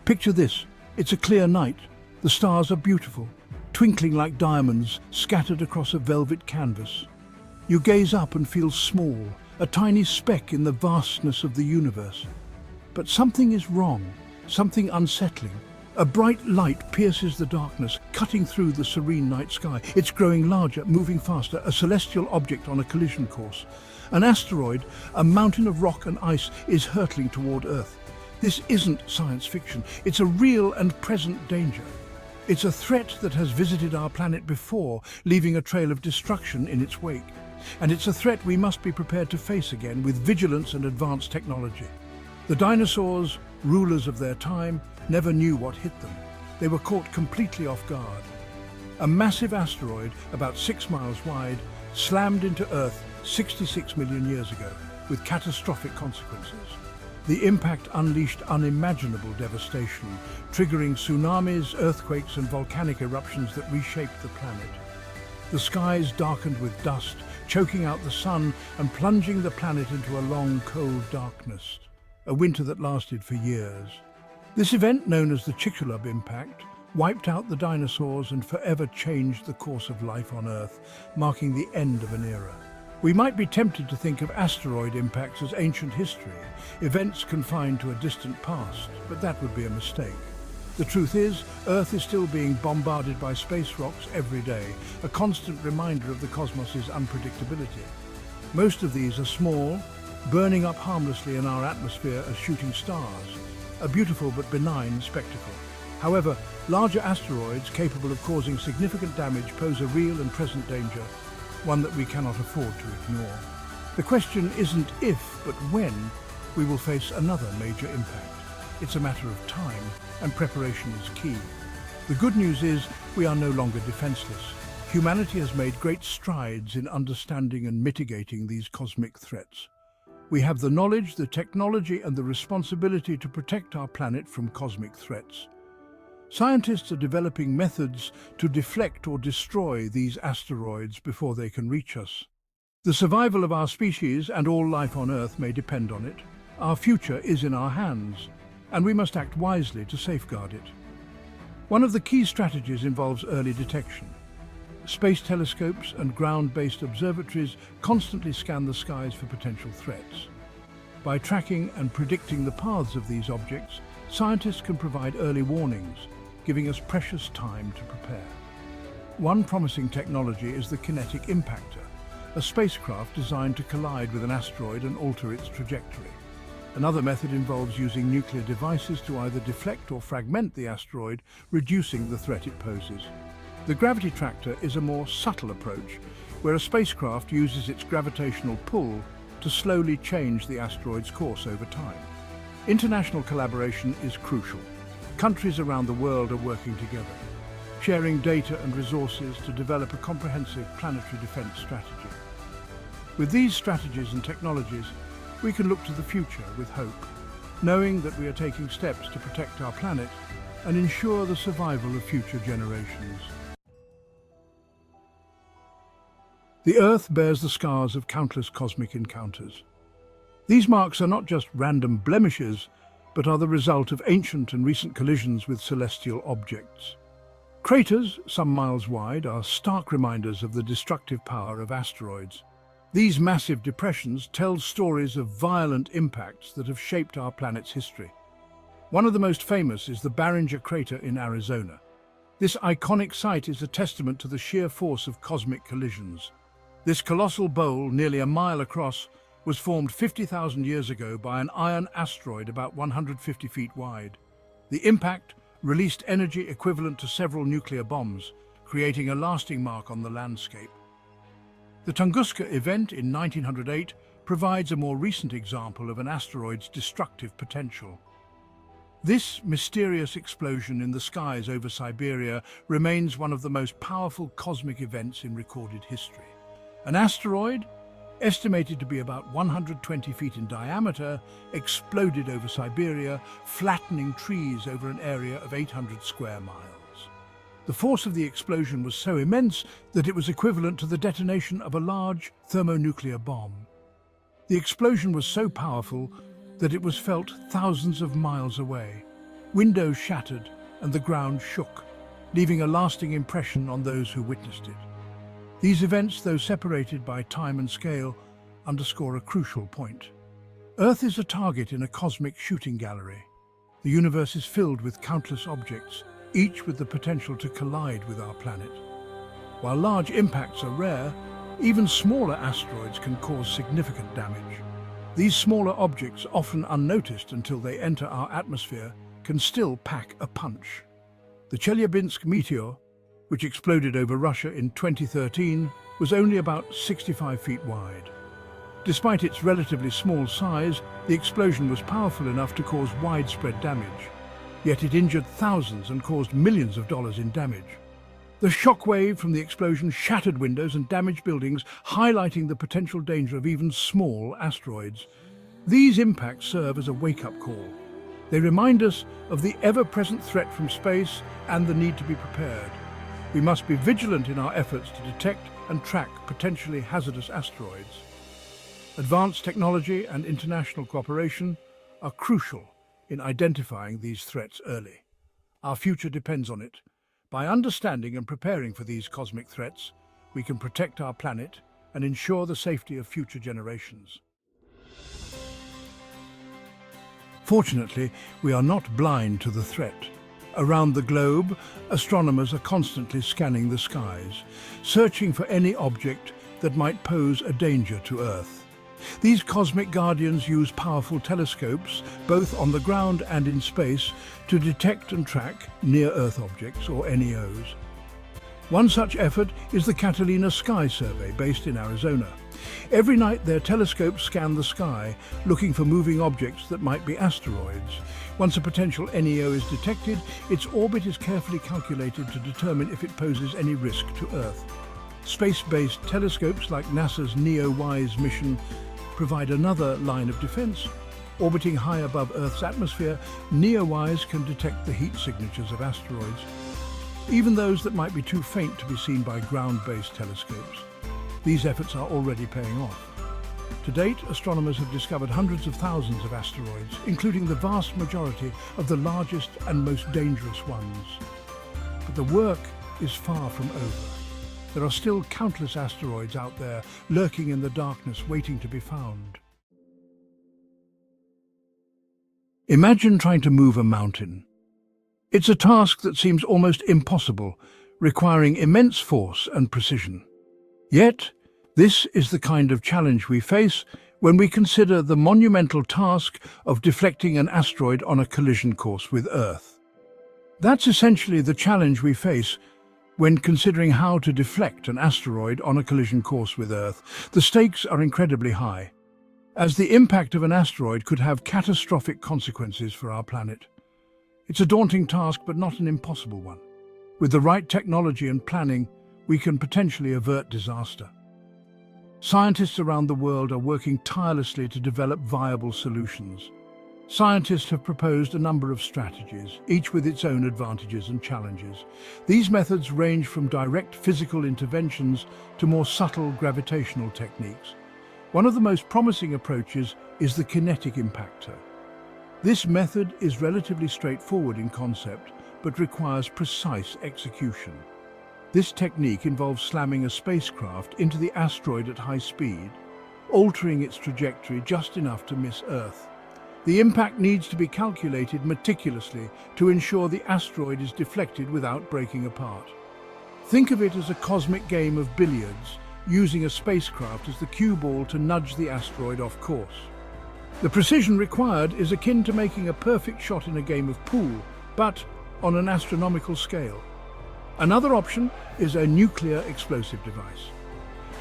Picture this. It's a clear night. The stars are beautiful, twinkling like diamonds scattered across a velvet canvas. You gaze up and feel small, a tiny speck in the vastness of the universe. But something is wrong, something unsettling. A bright light pierces the darkness, cutting through the serene night sky. It's growing larger, moving faster, a celestial object on a collision course. An asteroid, a mountain of rock and ice, is hurtling toward Earth. This isn't science fiction. It's a real and present danger. It's a threat that has visited our planet before, leaving a trail of destruction in its wake. And it's a threat we must be prepared to face again with vigilance and advanced technology. The dinosaurs, rulers of their time, never knew what hit them. They were caught completely off guard. A massive asteroid, about 6 miles wide, slammed into Earth 66 million years ago, with catastrophic consequences. The impact unleashed unimaginable devastation, triggering tsunamis, earthquakes, and volcanic eruptions that reshaped the planet. The skies darkened with dust, choking out the sun and plunging the planet into a long, cold darkness, a winter that lasted for years. This event, known as the Chicxulub impact, wiped out the dinosaurs and forever changed the course of life on Earth, marking the end of an era. We might be tempted to think of asteroid impacts as ancient history, events confined to a distant past, but that would be a mistake. The truth is, Earth is still being bombarded by space rocks every day, a constant reminder of the cosmos's unpredictability. Most of these are small, burning up harmlessly in our atmosphere as shooting stars, a beautiful but benign spectacle. However, larger asteroids capable of causing significant damage pose a real and present danger, one that we cannot afford to ignore. The question isn't if, but when, we will face another major impact. It's a matter of time, and preparation is key. The good news is we are no longer defenseless. Humanity has made great strides in understanding and mitigating these cosmic threats. We have the knowledge, the technology, and the responsibility to protect our planet from cosmic threats. Scientists are developing methods to deflect or destroy these asteroids before they can reach us. The survival of our species and all life on Earth may depend on it. Our future is in our hands, and we must act wisely to safeguard it. One of the key strategies involves early detection. Space telescopes and ground-based observatories constantly scan the skies for potential threats. By tracking and predicting the paths of these objects, scientists can provide early warnings, giving us precious time to prepare. One promising technology is the kinetic impactor, a spacecraft designed to collide with an asteroid and alter its trajectory. Another method involves using nuclear devices to either deflect or fragment the asteroid, reducing the threat it poses. The gravity tractor is a more subtle approach, where a spacecraft uses its gravitational pull to slowly change the asteroid's course over time. International collaboration is crucial. Countries around the world are working together, sharing data and resources to develop a comprehensive planetary defense strategy. With these strategies and technologies, we can look to the future with hope, knowing that we are taking steps to protect our planet and ensure the survival of future generations. The Earth bears the scars of countless cosmic encounters. These marks are not just random blemishes, but are the result of ancient and recent collisions with celestial objects. Craters, some miles wide, are stark reminders of the destructive power of asteroids. These massive depressions tell stories of violent impacts that have shaped our planet's history. One of the most famous is the Barringer crater in Arizona. This iconic site is a testament to the sheer force of cosmic collisions. This colossal bowl, nearly a mile across, was formed 50,000 years ago by an iron asteroid about 150 feet wide. The impact released energy equivalent to several nuclear bombs, creating a lasting mark on the landscape. The Tunguska event in 1908 provides a more recent example of an asteroid's destructive potential. This mysterious explosion in the skies over Siberia remains one of the most powerful cosmic events in recorded history. An asteroid, estimated to be about 120 feet in diameter, exploded over Siberia, flattening trees over an area of 800 square miles. The force of the explosion was so immense that it was equivalent to the detonation of a large thermonuclear bomb. The explosion was so powerful that it was felt thousands of miles away. windows shattered and the ground shook, leaving a lasting impression on those who witnessed it. These events, though separated by time and scale, underscore a crucial point. Earth is a target in a cosmic shooting gallery. The universe is filled with countless objects, each with the potential to collide with our planet. While large impacts are rare, even smaller asteroids can cause significant damage. These smaller objects, often unnoticed until they enter our atmosphere, can still pack a punch. The Chelyabinsk meteor, which exploded over Russia in 2013, was only about 65 feet wide. Despite its relatively small size, the explosion was powerful enough to cause widespread damage. Yet it injured thousands and caused millions of dollars in damage. The shockwave from the explosion shattered windows and damaged buildings, highlighting the potential danger of even small asteroids. These impacts serve as a wake-up call. They remind us of the ever-present threat from space and the need to be prepared. We must be vigilant in our efforts to detect and track potentially hazardous asteroids. Advanced technology and international cooperation are crucial in identifying these threats early. Our future depends on it. By understanding and preparing for these cosmic threats, we can protect our planet and ensure the safety of future generations. Fortunately, we are not blind to the threat. Around the globe, astronomers are constantly scanning the skies, searching for any object that might pose a danger to Earth. These cosmic guardians use powerful telescopes, both on the ground and in space, to detect and track near-Earth objects, or NEOs. One such effort is the Catalina Sky Survey, based in Arizona. Every night their telescopes scan the sky, looking for moving objects that might be asteroids. Once a potential NEO is detected, its orbit is carefully calculated to determine if it poses any risk to Earth. Space-based telescopes like NASA's NEOWISE mission provide another line of defense. Orbiting high above Earth's atmosphere, NEOWISE can detect the heat signatures of asteroids, even those that might be too faint to be seen by ground-based telescopes. These efforts are already paying off. To date, astronomers have discovered hundreds of thousands of asteroids, including the vast majority of the largest and most dangerous ones. But the work is far from over. There are still countless asteroids out there, lurking in the darkness, waiting to be found. Imagine trying to move a mountain. It's a task that seems almost impossible, requiring immense force and precision. Yet, this is the kind of challenge we face when we consider the monumental task of deflecting an asteroid on a collision course with Earth. That's essentially the challenge we face when considering how to deflect an asteroid on a collision course with Earth. The stakes are incredibly high, as the impact of an asteroid could have catastrophic consequences for our planet. It's a daunting task, but not an impossible one. With the right technology and planning, we can potentially avert disaster. Scientists around the world are working tirelessly to develop viable solutions. Scientists have proposed a number of strategies, each with its own advantages and challenges. These methods range from direct physical interventions to more subtle gravitational techniques. One of the most promising approaches is the kinetic impactor. This method is relatively straightforward in concept, but requires precise execution. This technique involves slamming a spacecraft into the asteroid at high speed, altering its trajectory just enough to miss Earth. The impact needs to be calculated meticulously to ensure the asteroid is deflected without breaking apart. Think of it as a cosmic game of billiards, using a spacecraft as the cue ball to nudge the asteroid off course. The precision required is akin to making a perfect shot in a game of pool, but on an astronomical scale. Another option is a nuclear explosive device.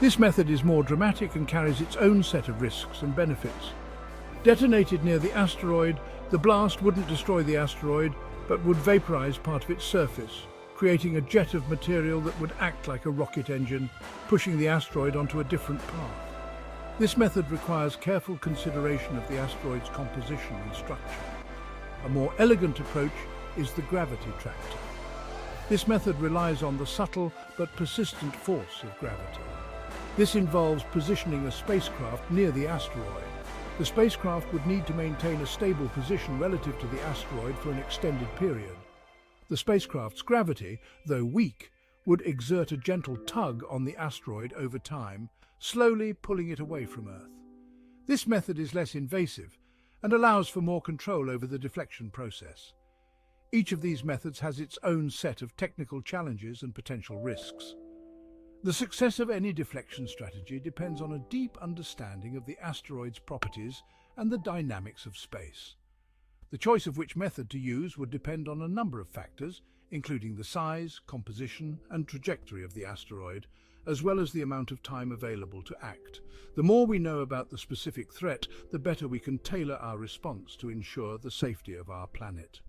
This method is more dramatic and carries its own set of risks and benefits. Detonated near the asteroid, the blast wouldn't destroy the asteroid, but would vaporize part of its surface, creating a jet of material that would act like a rocket engine, pushing the asteroid onto a different path. This method requires careful consideration of the asteroid's composition and structure. A more elegant approach is the gravity tractor. This method relies on the subtle but persistent force of gravity. This involves positioning a spacecraft near the asteroid, The spacecraft would need to maintain a stable position relative to the asteroid for an extended period. The spacecraft's gravity, though weak, would exert a gentle tug on the asteroid over time, slowly pulling it away from Earth. This method is less invasive and allows for more control over the deflection process. Each of these methods has its own set of technical challenges and potential risks. The success of any deflection strategy depends on a deep understanding of the asteroid's properties and the dynamics of space. The choice of which method to use would depend on a number of factors, including the size, composition, and trajectory of the asteroid, as well as the amount of time available to act. The more we know about the specific threat, the better we can tailor our response to ensure the safety of our planet.